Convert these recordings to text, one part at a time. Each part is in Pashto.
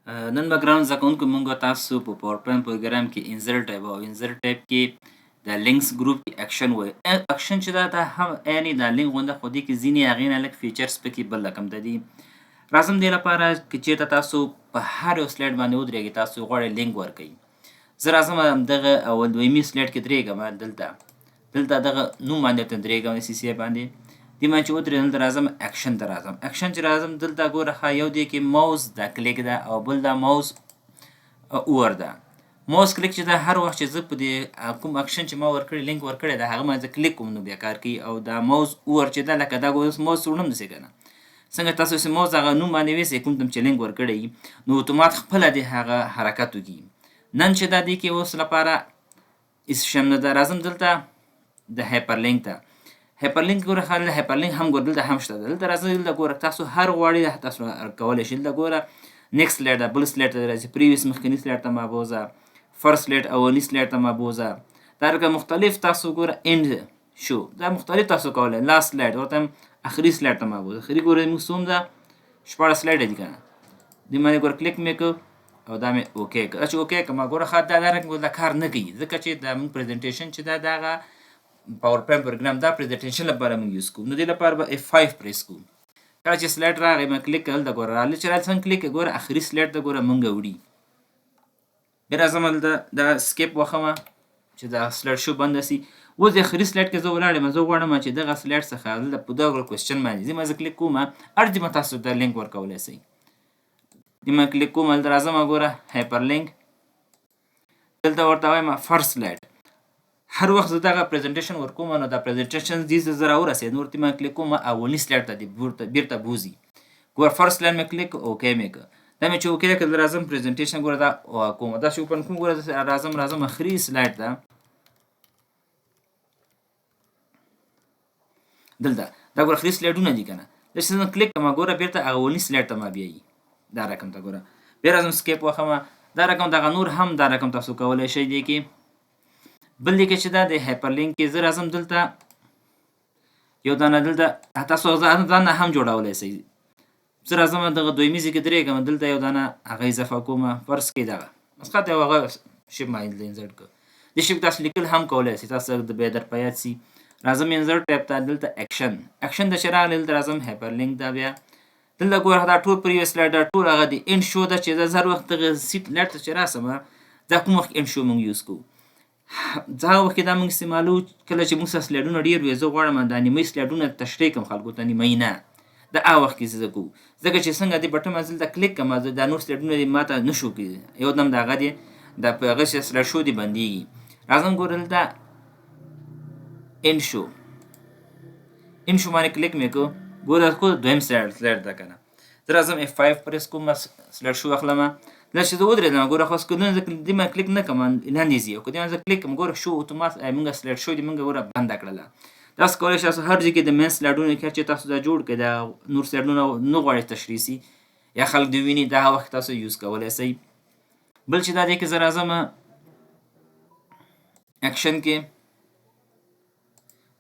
نن به ګرانو زده کوونکو موږ به تاسو په پاور پوینټ پروګرام کې انزر ټایپ او انزر ټایپ کې د لینکس ګروپ کې اکشن وایي. اکشن چې دا هم یعنې دا لینک غونده خو دې کې ځینې هغې نه لږ فیچرز پکې بل رقم د دي. راځم دې لپاره که چېرته تاسو په هر یو سلایډ باندې ودرېږئ تاسو غواړئ لینک ورکوئ. زه راځم همدغه اول دویمي سلایډ کې درېږم دلته دغه نوم باندې ورته درېږم سی سی باندې دې باندې چې ودرېدم دلته راځم اکشن ته راځم. اکشن چې راځم دلته ګوره ښه یو دی کې ماوس دا کلیک ده او بل دا ماوس اور ده. ماوس کلیک چې دا هر وخت چې زه په دې کوم اکشن چې ما ورکړی لینک ورکړی ده هغه باندې زه کلیک کوم نو بیا کار کوي. او دا ماوس اور چې ده لکه دا اوس ماوس وړم داسې که نه څنګه تاسو چې ماوس هغه نوم باندې ویسئ کوم چې لینک ورکړی نو اتومات خپله دې هغه حرکت وکړي. نن چې دا دې کې اوس لپاره هېڅ شی نه ده. راځم دلته د هایپر لینک ته. هایپر لینک ګوره خلک هایپر لینک هم ګوره دلته هم شته ده. دلته راځئ دلته ګوره تاسو هر غواړئ تاسو کولی شئ. دلته ګوره نیکسټ سلایډ ده بل سلایډ ته راځئ پریویس مخکیني سلایډ ته ما بوځه فرست سلایډ اولني سلایډ ته ما بوځه. دا لکه مختلف تاسو ګوره اینډ شو دا مختلف تاسو کولی لاست سلایډ ورته هم اخري سلایډ ته ما بوځه. اخري ګوره موږ څوم ده 14 سلایډ دي که نه دې باندې ګوره کلیک مې کړ او دا مې اوکې کړ. چې اوکې کړم ګوره ښه دا رنګ دا کار نه کوي ځکه چې دا موږ پریزنټیشن چې دا دغه پاور پوینټ پروګرام دا پریزنټیشن لپاره موږ یوز کوو. نو دې لپاره به F5 پریس کوو. کله چې سلایډ راغی مې کلیک کړل د ګوره راغلی چې راځم کلیک ګوره اخري سلایډ ته ګوره موږ وړي. بیا راځم دلته دا سکیپ وښمه چې دا سلایډ شو بنده سي. اوس د اخري سلایډ کې زه ولاړ یم زه غواړم چې دغه سلایډ څخه دلته په دغه کوېسچن باندې ځم زه کلیک کوم ارجې به تاسو دا لینک ورکولی سئ. دې ما کلیک کوم هلته راځم ګوره هایپر لینک دلته ورته وایم فرست سلایډ. هر وخت زه دغه پریزنټیشن ورکوم نو دا پریزنټیشن دې زه راورسېد نو ورته ما کلیک کوم اولني سلایډ ته دې بیرته بوځي. ګوره فرست سلایډ مې کلیک اوکې مې کړ. دا مې چې اوکې کړل راځم پریزنټیشن ګوره دا کوم داسې اوپن کوم ګوره راځم اخري سلایډ ته دلته دا ګوره اخري سلایډونه دي که نه داسې زه کلیک کړم ګوره بیرته اولني سلایډ ته ما بیایي دا رقم ته ګوره. بیا راځم سکیپ وښمه دا رقم دغه نور هم دا رقم تاسو کولی شئ دی کې بل دی کې چې دا د هایپر لینک کې زه راځم دلته یو دانه دلته تاسو ځان هم جوړولی سئ. زه راځم دغه دویمي ځای کې درېږم دلته یو دانه هغه اضافه کومه فرض کړئ دغه مثبت یو هغه شیپ ما انزرټ کړ. دې شیپ تاسو لیکل هم کولی سئ تاسو بیا در په یاد سي. راځم انزرټ ټیب ته دلته اکشن د چې راغلی دلته راځم هایپر لینک دا بیا دلته ګوره دا ټول پریویس سلایډ دا ټول هغه د اینډ شو ده چې زه هر وخت دغه سیټ لایډ ته چې راسم دا کوم وخت اینډ شو موږ یوز کوو. هغه وخت کې دا موږ استعمالوو کله چې موږ سره سلایډونه ډېر وي زه غواړم دا نیمه سلایډونه تشریح کړم خلکو ته نیمه نه دا هغه وخت کې زه کوو ځکه چې څنګه دې بټن باندې دلته کلیک کړم دا نور سلایډونه دې ماته نه شو کړي یو دم د هغه دی د په هغه سلایډ شو دې بندېږي. راځم ګوره دلته اینډ شو باندې کلیک مې کړو ګوره خو دویم سلایډ ده که نه. زه راځم F5 پریس کوم سلایډ شو اخلم دا چې زه ودرېدم ګوره خو دې باندې کلیک نه کړم لاندې ځي او که دې باندې زه کلیک کړم ګوره شو اتومات موږ سلایډ شو دې موږ ګوره بنده کړله. تاسو کولی شئ هر ځای کې د مین سلایډونو کې چې تاسو دا جوړ کړئ دا نور سلایډونه نه غواړئ تشریح سي یا خلک دې ویني دا وخت تاسو یوز کولی سئ. بل چې دا دی کې زه راځم اکشن کې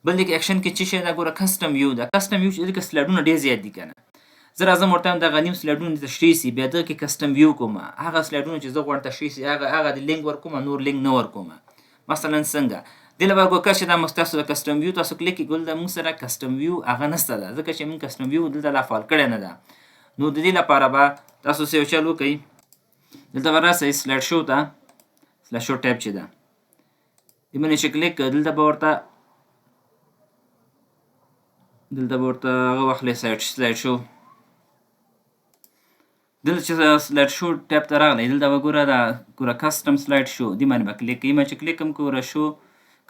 بل دی کې اکشن کې څه شی دا ګوره کسټم ویو دا کسټم ویو چې دلته سلایډونه ډېر زیات دي که نه زه راځم ورته وایم دغه نیم سلایډونه تشریح سي بیا دغه کې کسټم ویو کوم هغه سلایډونه چې زه غواړم تشریح سي هغه د لینک ورکوم نور لینک نه ورکوم. مثلا څنګه دې لپاره ګوره کله چې دا تاسو د کسټم ویو تاسو کلیک کړئ ګل دا موږ سره کسټم ویو هغه نشته ده ځکه چې موږ کسټم ویو دلته لا فعال کړی نه ده. نو د دې لپاره به تاسو څه یو چل وکړئ دلته به راسئ سلایډ شو ته سلایډ شو ټیب چې ده دې باندې چې کلیک کړئ دلته به ورته هغه واخلئ سلایډ شو دلته چې سلایډ شو ټیب ته راغلی دلته به ګوره دا ګوره کسټم سلایډ شو دې باندې به کلیک کوئ. ما چې کلیک کوم ګوره شو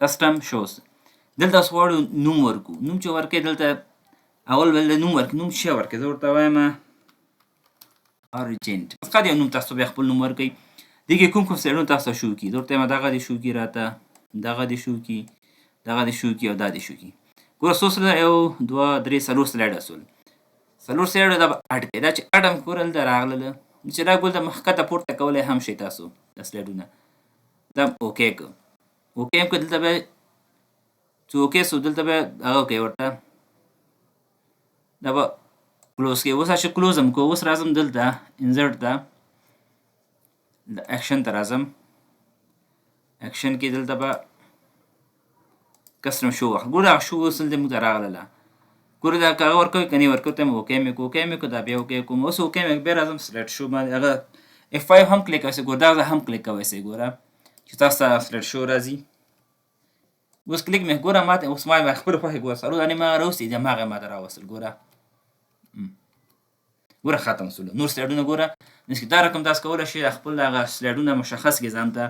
کسټم شوز دلته اوس غواړو نوم ورکړو. نوم چې ورکوئ دلته اول به نوم ورکړئ نوم څه ورکړئ زه ورته وایم ارجنټ فقط یو نوم تاسو بیا خپل نوم ورکړئ. دې کې کوم سلایډونه تاسو شو کړي زه ورته وایم دغه دې شو کړي راته دغه دې شو کړي دغه دې شو کړي او دا دې شو کړي. ګوره څو سلایډ 1 2 3 4 سلایډ اصول 4 سلایډ دا به اډ کړئ دا چې اډ هم ګوره دلته راغلله چې دا ګول د مخکته پورته کولی هم شئ تاسو دا سلایډونه دا اوکې کړ اوکې هم کړ دلته به چې اوکې سو دلته به هغه کوئ ورته دا به کلوز کړئ. اوس چې کلوز هم کوو اوس راځم دلته انزرټ ته د اکشن ته راځم. اکشن کې دلته به کسټم شو واخلم. ګوره شو اوس دلته موږ ته راغله. ګوره دا که هغه ورکوي که نه یې ورکوي ته مې اوکې مې کړو دا بیا اوکې کوم. اوس اوکې مې بیا راځم سلیکټ شو باندې هغه F5 هم کلیک کوئ ګوره دا هم کلیک کوئ ګوره چې تاسو ته سلیکټ شو راځي. اوس کلیک مې ګوره ماته اوس ما خپل خوښې ګوره څلور دانې ما راوستي دي هماغه ماته راوستل. ګوره ختم شول. نور سلایډونه ګوره نشي دا رقم تاسو کولی شئ خپل هغه سلایډونه مشخص کړئ ځان ته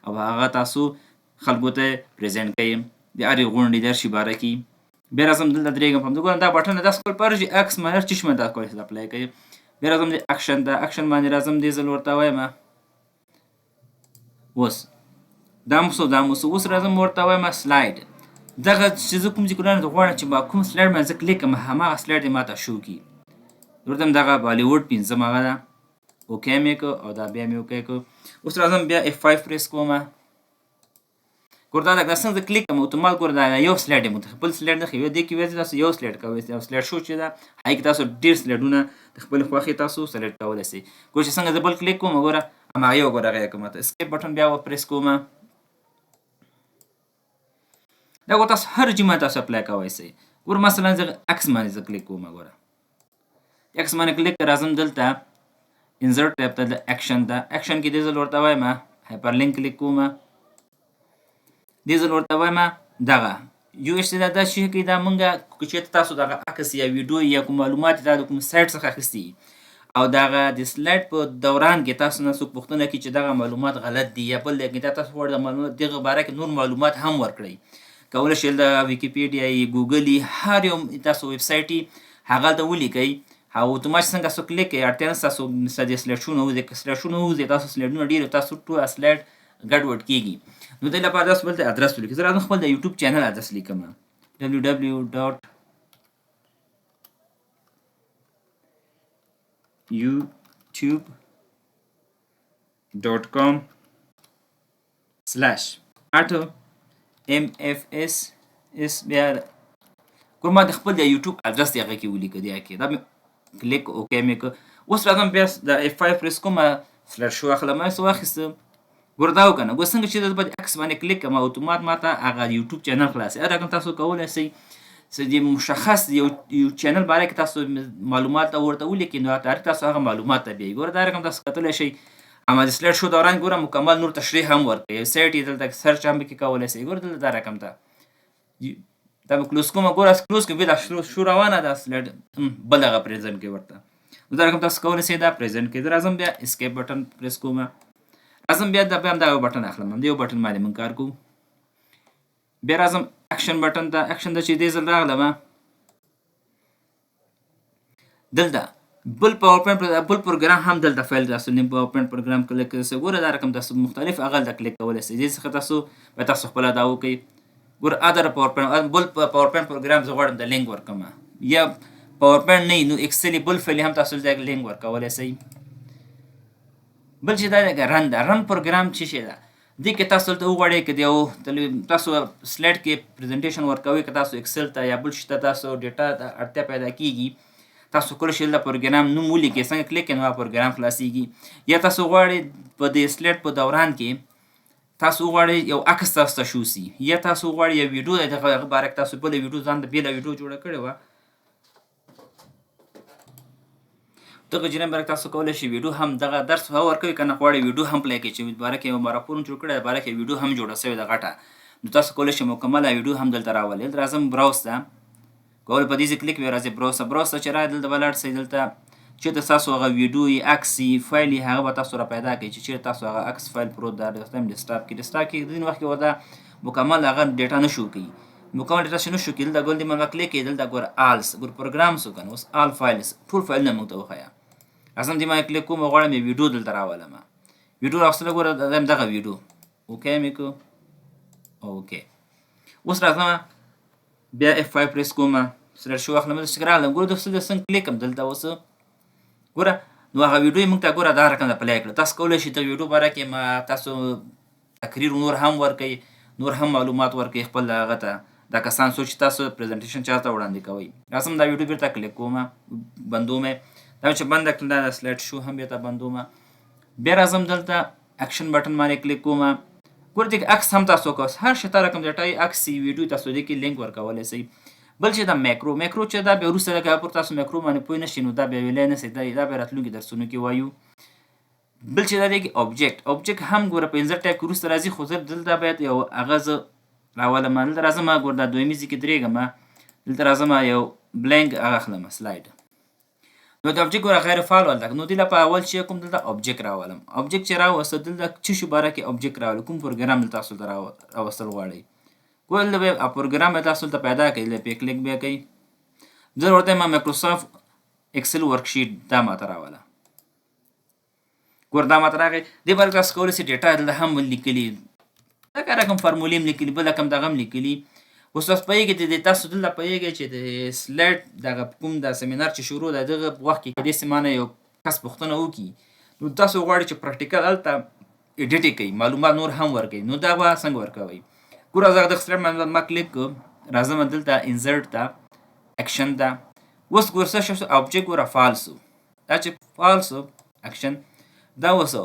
او هغه تاسو خلکو ته پریزنټ کړئ د هرې غونډې درشي باره کې. بیا راځم دلته درېږم په همدې ګوره دا بټن داسې کول پرځي عکس ما هر چشمه دا کولی شئ اپلای کوئ. بیا راځم د اکشن ته اکشن باندې راځم دې ځل ورته وایم اوس دا موسو اوس راځم ورته وایم سلاید دغه چې زه کوم ذکرونه غواړم چې ما کوم سلاید باندې زه کلیک کړم هماغه سلاید دې ماته شو کړي. ورته دغه بالیوډ پنځم هغه ده اوکې مې کړو او دا بیا مې اوکې کړو. اوس راځم بیا F5 پریس کوم. ګوره دا څنګه زه کلیک کوم اتومات ګوره دا یو سلاید دی خپل سلاید نه ښیي دې کې وایي تاسو یو سلاید کوئ او سلاید شو چې ده هغې کې تاسو ډېر سلایډونه د خپل خوښې تاسو سلیکټ کولی شئ. ګوره چې څنګه زه بل کلیک کوم ګوره هماغه یو ګوره هغه یې کوم اسکیپ بټن بیا وپریس کوم. دا ګوره تاسو هر جمله تاسو اپلای کولی شئ. ګوره مثلا زه عکس باندې زه کلیک کوم ګوره عکس باندې کلیک راځم دلته انسرټ ټیب ته د اکشن ته اکشن کې دې ځل ورته وایم هایپر لینک کلیک کوم. دې ځل ورته وایم دغه یو ایس دا شي کې دا مونږه چې تاسو دغه عکس یا ویډیو یا کوم معلومات دا کوم سایت څخه اخیستي او دغه د سلایډ په دوران کې تاسو نه څوک پوښتنه کوي چې دغه معلومات غلط دي یا بل کې تاسو غواړئ د معلومات دغه باره کې نور معلومات هم ورکړئ. کولی شئ د ویکیپیډیا یې ګوګل یې هر یو تاسو ویب سایټ یې هغه ته ولیکئ او اتومات څنګه تاسو کلیک کوئ اړتیا نشته تاسو د سلایډ شونه ووځي تاسو سلایډونه ډېر تاسو ټول سلایډ ګډوډ کېږي. نو دې لپاره تاسو بل ته ادرس ولیکئ. زه راځم خپل د یوټیوب چینل ادرس لیکم www.youtube.com/automfs بیا ګوره ما د خپل د یوټیوب ادرس دی هغه کې ولیکه دی کې دا مې کلیک اوکې مې کړ. اوس راځم بیا د F5 پریس کوم سلایډ شو اخلم څه واخیستم ګوره دا وکنه ګوره څنګه چې زه په عکس باندې کلیک کوم اتومات ماته هغه یوټیوب چینل خلاصوي. هر رقم تاسو کولی شئ چې د مشخص یو چینل باره کې تاسو معلومات ورته ولیکئ نو تاسو هغه معلومات ته بیایي. ګوره دا رقم تاسو کتلی شئ اما د سلایډ شو دوران ګوره مکمل نور تشریح هم ورکوي یو سایټ یې دلته سرچ هم پکې کولی شئ. ګوره دلته دا رقم ته دا مې کلوز کوم ګوره کلوز کوم بیا دا شو روانه ده سلایډ بل هغه پریزنټ کوي ورته. نو دا رقم تاسو کولی شئ دا پریزنټ کړئ. زه راځم بیا اسکیپ بټن پریس کوم راځم بیا دا یو بټن اخلم همدې یو بټن باندې مونږ کار کوو. بیا راځم اکشن بټن ته اکشن ته چې دې ځل راغلم دلته بل پروګرام هم دلته فایل تاسو نیم پاور پوینټ پروګرام کلیک کړئ. ګوره دا رقم تاسو مختلف هغه دلته کلیک کولی شئ. دې څخه تاسو خپله دا وکړئ. ګوره ادر پاور پوینټ بل پاور پوینټ پروګرام زه غواړم د لینک ورکړم یا پاور پوینټ نه نو ایکسل بل فایل هم تاسو دلته لینک ورکولی شئ. بل چې دا رن ده رن پروګرام څه شی ده دې کې تاسو دلته وغواړئ که تاسو سلایډ کې پریزنټیشن ورکوئ که تاسو ایکسل ته یا بل شي ته تاسو ډیټا ته اړتیا پیدا کېږي تاسو کولی شئ دلته پروګرام نوم ولیکئ څنګه کلیک کړئ نو هغه پروګرام خلاصیږي. یا تاسو غواړئ په دې سلایډ په دوران کې تاسو غواړئ یو عکس تاسو ته شو سي یا تاسو غواړئ یو ویډیو دغه باره کې تاسو بله ویډیو ځان ته بېله ویډیو جوړه کړې وه دغه جناب باره تاسو کولی شئ ویډیو هم دغه درس ورکوي که نه غواړئ ویډیو هم پلی کړئ چې باره کې یو راپور جوړ کړی باره کې ویډیو هم جوړه شوې ده غټه نو تاسو کولی شئ مکمله ویډیو هم دلته راولئ. دلته راځم براوز ته کول په دې ځای کلیک بیا راځئ براوز ته چې راځئ دلته به لاړ شئ دلته چېرته ستاسو هغه ویډیو یې عکس یې فایل یې هغه به تاسو را پیدا کړئ چې چېرته تاسو هغه عکس فایل پروت ده ډیسکټاپ کې ځینې وخت کې ورته مکمل هغه ډیټا نه شو کوي مکمل ډیټا چې نه شو کوي دلته ګول دې مې کلیک کړئ دلته ګوره آلس ګوره پروګرامس وکړه اوس آل فایلس ټول فایلونه موږ ته وښیه. راځم دې ما کلیک کوم غواړم یې ویډیو دلته راولم ویډیو راوستله ګوره دغه ویډیو اوکې مې کړو اوکې. اوس راځم بیا F5 پریس کوم سلایډ شو اخلم دلته چې راغلم ګوره دوستو څنګه کلیک کړم دلته اوس ګوره نو هغه ویډیو یې موږ ته ګوره دا رقم ده پلی کړه. تاسو کولی شئ د ویډیو باره کې ما تاسو تقریر نور هم ورکوئ نور هم معلومات ورکوئ خپل هغه ته دا کسان څوک چې تاسو پریزنټیشن چاته وړاندې کوئ. راځم دا ویډیو بیرته کلیک کوم بندوم دا چې بنده کړم دا سلایډ شو هم بیرته بندوم. بیا راځم دلته اکشن بټن باندې کلیک کوم. ګوره دې عکس هم تاسو کوس هر شي ته رقم ډیټای عکس ویډیو تاسو دې کې لینک ورکولای شئ. بل چې دا میکرو چې دا به وروسته لکه پر تاسو میکرو باندې پوه نشئ نو دا به ویلی نه سئ دا به راتلونکي درسونو کې وایو. بل چې دا دی کې اوبجیکټ هم ګوره په انزر ټایپ کې وروسته راځي خو زه دلته باید یو هغه زه راولم. دلته راځم ګوره دا دویمې ځای کې درېږم دلته راځم یو بلینک هغه اخلم سلاید. نو د اوبجیکټ ګوره غیر فعال ولته نو دې لپاره اول چې کوم دلته اوبجیکټ راولم. اوبجیکټ چې راوسته دلته څه شي باره کې اوبجیکټ راولم کوم پروګرام دلته تاسو ته راوستل غواړئ. ګوره دلته پروګرام به تاسو ته پیدا کړئ دلته پې کلیک بیا کوئ. زه ورته یم مایکروسافټ اکسل ورکشیټ دا ماته راوله. ګوره دا ماته راغی. دې باندې تاسو کولی شئ ډیټا دلته هم لیکلي لکه رقم فارمولې هم لیکلي بل رقم دغه هم لیکلي. اوس تاسو پوهېږئ چې تاسو دلته پوهېږئ چې د سلایډ دغه کوم دا سیمینار چې شروع ده دغه وخت کې که داسې مانه یو کس پوښتنه وکړي نو تاسو غواړئ چې پراکټیکل هلته ایډیټ یې کوئ معلومات نور هم ورکوئ نو دا به څنګه ورکوئ. ګوره زه دغه سلایډ باندې ما کلیک کړ راځم دلته انزرټ ته اکشن ته. اوس ګوره څه شو اوبجیکټ ګوره فعال سو. دا چې فعال سو اکشن دا وسو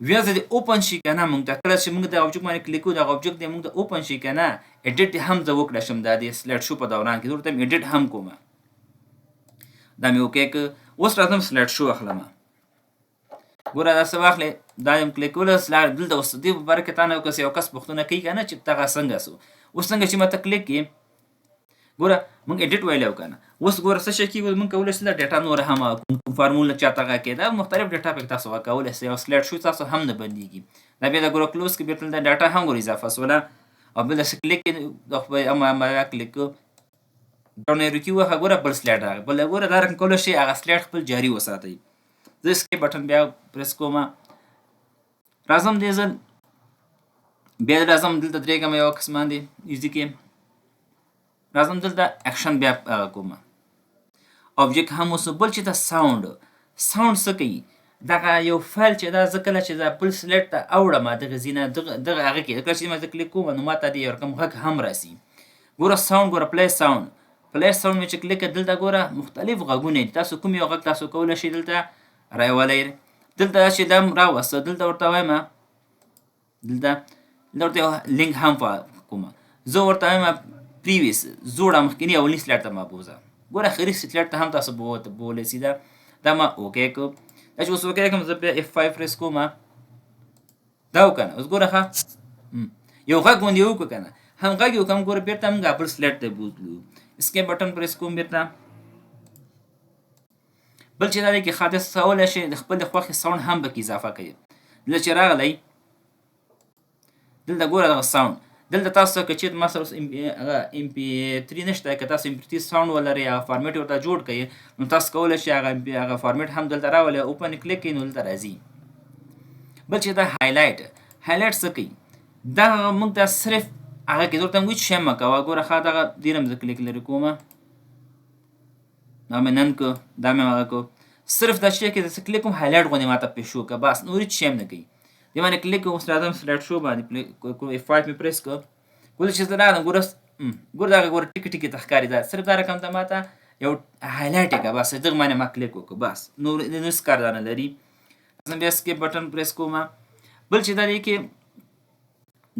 بیا زه د اوپن شي که نه مونږ ته کله چې مونږ د اوبجیکټ باندې کلیک کوو دغه اوبجیکټ دی مونږ ته اوپن شي که نه ایډیټ هم زه وکړی شم دا د سلایډ شو په دوران کې زه ورته ایډیټ هم کوم. دا مې اوکې که. اوس راځم سلایډ شو اخلم. ګوره دا څه واخلې دا یم کلیک کولی سلایډ دلته اوس دې په باره کې تا نه یو کس پوښتنه کوي که نه چې دغه څنګه سو. اوس څنګه چې ماته کلیک کړې ګوره مونږ ایډیټ ویلی وو که نه. اوس ګوره څه شی کېږي مونږ کولی شو دا ډیټا نور هم کوم فارموله چاته هغه کې دا مختلف ډیټا پکې تاسو هغه کولی شئ او سلایډ شو تاسو هم نه بندېږي. دا بیا د ګوره کلوز کې بېرته دا ډاټا هم ګوره اضافه سوله او بل داسې کلیک کې کلیک ډاون ایرو کې وخه ګوره بل سلایډ راغی. بل ګوره دا رقم کولی شئ هغه سلایډ خپل جاري وساتئ. زه اسکیپ بټن بیا پریس کوم. راځم دې ځل بیا راځم دلته درېږم یو عکس باندې ایزي کې راځم دلته اکشن بیا هغه کوم. اوبجیکټ هم اوس بل چې دا ساوند څه کوي دغه یو فایل چې دا زه کله چې دا بل سلایډ ته اوړم دغه ځای نه دغه هغه کې کله چې زه کلیک کوم نو ماته د یو رقم غږ هم راسي. ګوره ساوند ګوره پلی ساوند مې چې کلیک دلته ګوره مختلف غږونه دي تاسو کوم یو غږ تاسو کولی شئ دلته رایولی. دلته چې دا راوسته دلته ورته وایم دلته ورته یو لینک هم کوم. زه ورته وایم پریویس زوړه مخکیني اولني سلایډ ته ما بوځه. ګوره اخري سلایډ ته هم تاسو بولی شئ. دا ما اوکې کړ. دا چې اوس اوکې کړم زه بیا F5 پریس کوم. دا وکنه اوس ګوره ښه یو غږ غوندې وکړو که نه هم غږ یې وکړم ګوره بېرته موږ بل سلایډ ته بوتلو. اسکیپ بټن پریس کوم بېرته. بل چې دا دی کې تاسو کولی شئ د خپل د خوښې ساوند هم پکې اضافه کوئ. دلته چې راغلی دلته ګوره دغه ساوند دلته تاسو که چېرته ما سره اوس MP3 نشته که تاسو MP3 ساوند ولرئ هغه فارمیټ ورته جوړ کړئ نو تاسو کولی شئ هغه فارمیټ هم دلته راولئ اوپن کلیک کړئ نو دلته راځي. بل چې دا هایلایټ څه کوي دا موږ ته صرف هغه کې ورته هیڅ شی مه کوه. ګوره ښه دغه دې نه زه کلیک لرې کوم دا مې نن کو دا مې هغه کو صرف دا شی کې زه کلیک کوم هایلایټ غوندې ماته پې شو که بس نور هیڅ شی هم نه کوي. دې باندې کلیک کوم اوس راځم سلایډ شو باندې F5 مې پریس کړ. ګوره چې زه راغلم ګوره دغه ګوره ټیکې ټیکې ته ښکاري دا صرف دا رقم ته ماته یو هایلایټ یې کړه بس دغه باندې ما کلیک وکړو بس نور هېڅ کار دا نه لري. زه بیا اسکیپ بټن پریس کوم. بل چې دا دی کې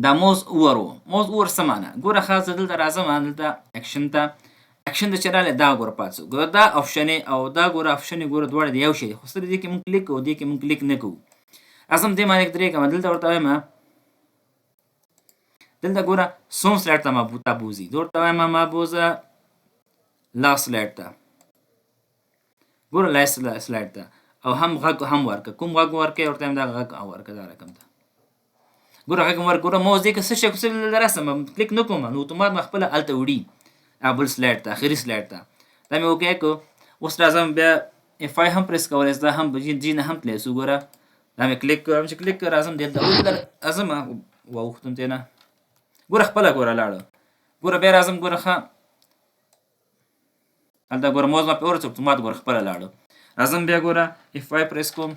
دا موز اوور څه معنی ګوره ښه زه دلته راځم دلته اکشن ته چې راغلی دا ګوره پاتې شو. ګوره دا آپشن او دا ګوره آپشن یې دواړه د یو شی دي خو صرف دې کې مونږ کلیک کوو دې کې مونږ کلیک نه کوو. راځم دې باندې درېږم دلته ورته وایم دلته ګوره څوم سلایډ ته ما بوځي زه ورته وایم ما بوځه لاست سلایډ ته ګوره لاست سلایډ ته او هم غږ هم ورکړه کوم غږ ورکړې ورته وایم دا غږ ورکړه دا رقم ته ګوره غږ ورکړه. ګوره موز دې که څه شی رسم کلیک نه کوم نو اتومات ما خپله هلته وړي بل سلایډ ته اخري سلایډ ته. دا مې اوکې کړو. اوس راځم بیا F5 هم پریس کولی دا هم جي نه هم تللی سو. ګوره دا مې کلیک کړم چې کلیک راځم دلته راځم واوښتم ترې نه ګوره خپله ګوره لاړه. ګوره بیا راځم ګوره ښه هلته ګوره موز ما پرې ورڅ اتومات ګوره خپله لاړه. راځم بیا ګوره F5 پریس کوم.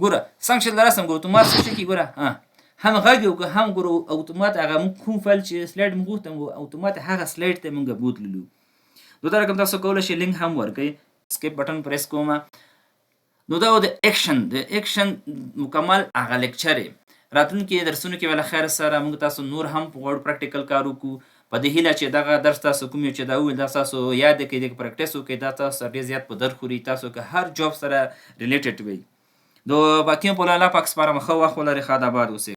ګوره څنګه چې رسم ګوره اتومات څه شي کړي ګوره هم غږ یو که هم ګوره اتومات هغه موږ کوم فایل چې سلایډ موږ غوښتم اتومات هغه سلایډ ته موږ بوتللو. دا رقم تاسو کولی شئ لینک هم ورکړئ. اسکیپ بټن پریس کوم. نو دا و د اکشن مکمل هغه لیکچر راتلونکي درسونو کې ولا خیر سره موږ تاسو نور هم په غوړ پریکټیکل کار وکړو په دې هیله چې دغه درس تاسو کوم چې دا ویل دا تاسو یاد کړئ د پریکټیس وکړئ دا تاسو ډیر زیات په درخوري تاسو که هر جاب سره ریلیټډ وي دو باقیو په لاله پاک سپارم خو وخت ولري خاد آباد اوسئ